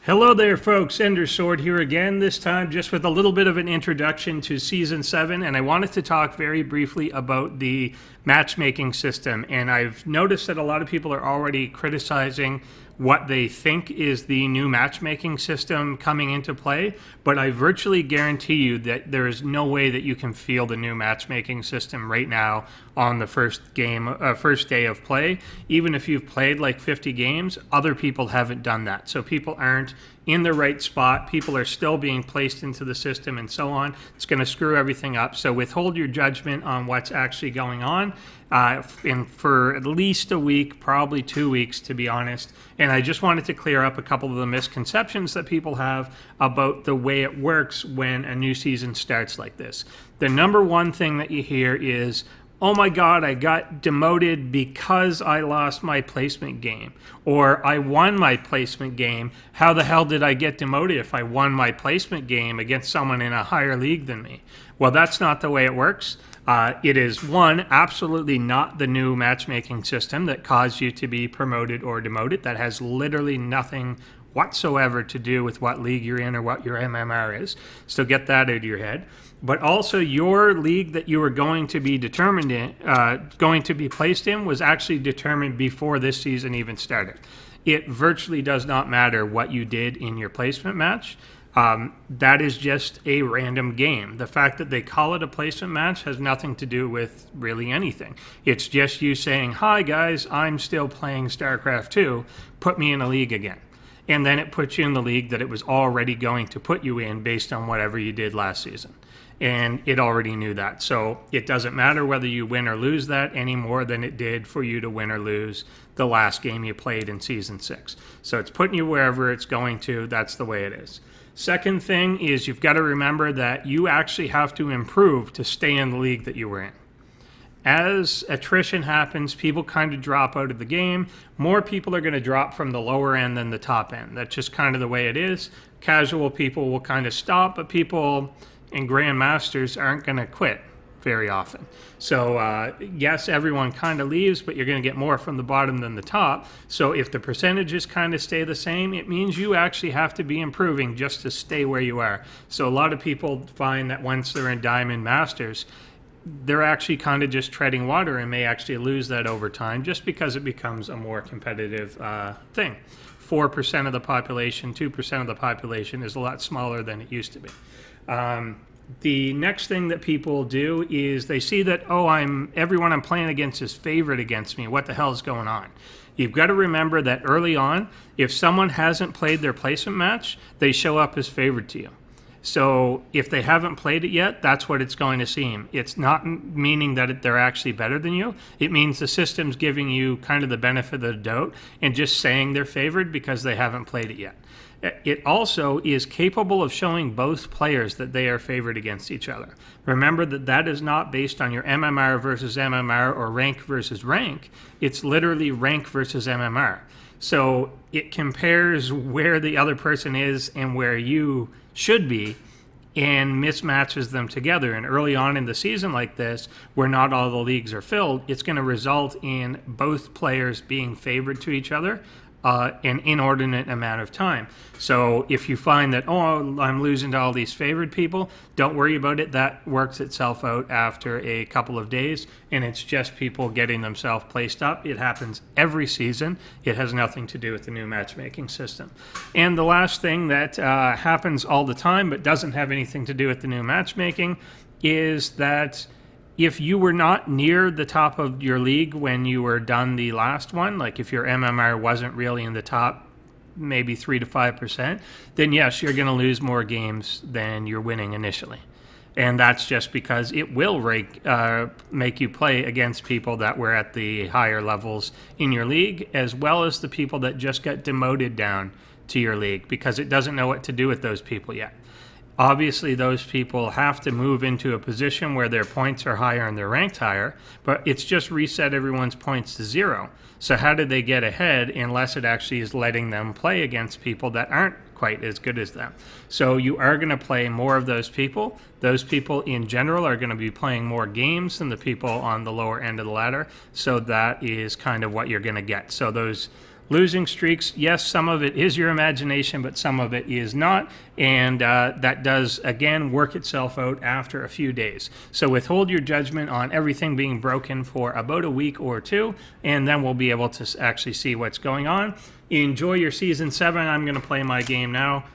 Hello there, folks. Ender Sword here again, this time just with a little bit of an introduction to Season 7, and I wanted to talk very briefly about the matchmaking system. And I've noticed that a lot of people are already criticizing what they think is the new matchmaking system coming into play, but I virtually guarantee you that there is no way that you can feel the new matchmaking system right now on the first day of play. Even if you've played like 50 games, other people haven't done that. So people aren't in the right spot. People are still being placed into the system and so on. It's going to screw everything up. So withhold your judgment on what's actually going on for at least a week, probably 2 weeks, to be honest. And I just wanted to clear up a couple of the misconceptions that people have about the way it works when a new season starts like this. The number one thing that you hear is, oh my God, I got demoted because I lost my placement game. Or I won my placement game. How the hell did I get demoted if I won my placement game against someone in a higher league than me? Well, that's not the way it works. It is, one, absolutely not the new matchmaking system that caused you to be promoted or demoted. That has literally nothing whatsoever to do with what league you're in or what your MMR is. So get that out of your head. But also, your league that you were going to be determined in, going to be placed in, was actually determined before this season even started. It virtually does not matter what you did in your placement match. That is just a random game. The fact that they call it a placement match has nothing to do with really anything. It's just you saying, hi guys, I'm still playing StarCraft 2, put me in a league again. And then it puts you in the league that it was already going to put you in based on whatever you did last season. And it already knew that. So it doesn't matter whether you win or lose that any more than it did for you to win or lose the last game you played in Season 6. So it's putting you wherever it's going to. That's the way it is. Second thing is you've got to remember that you actually have to improve to stay in the league that you were in. As attrition happens, people kind of drop out of the game. More people are going to drop from the lower end than the top end. That's just kind of the way it is. Casual people will kind of stop, but people in Grandmasters aren't going to quit very often. So yes, everyone kind of leaves, but you're going to get more from the bottom than the top. So if the percentages kind of stay the same, it means you actually have to be improving just to stay where you are. So a lot of people find that once they're in Diamond Masters, they're actually kind of just treading water and may actually lose that over time just because it becomes a more competitive thing. 4% of the population, 2% of the population is a lot smaller than it used to be. The next thing that people do is they see that, oh, everyone I'm playing against is favored against me. What the hell is going on? You've got to remember that early on, if someone hasn't played their placement match, they show up as favored to you. So if they haven't played it yet, that's what it's going to seem. It's not meaning that they're actually better than you. It means the system's giving you kind of the benefit of the doubt and just saying they're favored because they haven't played it yet. It also is capable of showing both players that they are favored against each other. Remember that that is not based on your MMR versus MMR or rank versus rank. It's literally rank versus MMR. So it compares where the other person is and where you should be and mismatches them together. And early on in the season like this, where not all the leagues are filled, it's going to result in both players being favored to each other an inordinate amount of time. So if you find that, oh, I'm losing to all these favored people, don't worry about it. That works itself out after a couple of days, and it's just people getting themselves placed up. It happens every season. It has nothing to do with the new matchmaking system. And the last thing that happens all the time but doesn't have anything to do with the new matchmaking is that if you were not near the top of your league when you were done the last one, like if your MMR wasn't really in the top, maybe 3 to 5%, then yes, you're going to lose more games than you're winning initially. And that's just because it will make you play against people that were at the higher levels in your league, as well as the people that just got demoted down to your league, because it doesn't know what to do with those people yet. Obviously, those people have to move into a position where their points are higher and they're ranked higher, but it's just reset everyone's points to 0. So how did they get ahead unless it actually is letting them play against people that aren't quite as good as them? So you are going to play more of those people. Those people in general are going to be playing more games than the people on the lower end of the ladder. So that is kind of what you're going to get. So those losing streaks, yes, some of it is your imagination, but some of it is not. And that does, again, work itself out after a few days. So withhold your judgment on everything being broken for about a week or two, and then we'll be able to actually see what's going on. Enjoy your Season 7. I'm going to play my game now.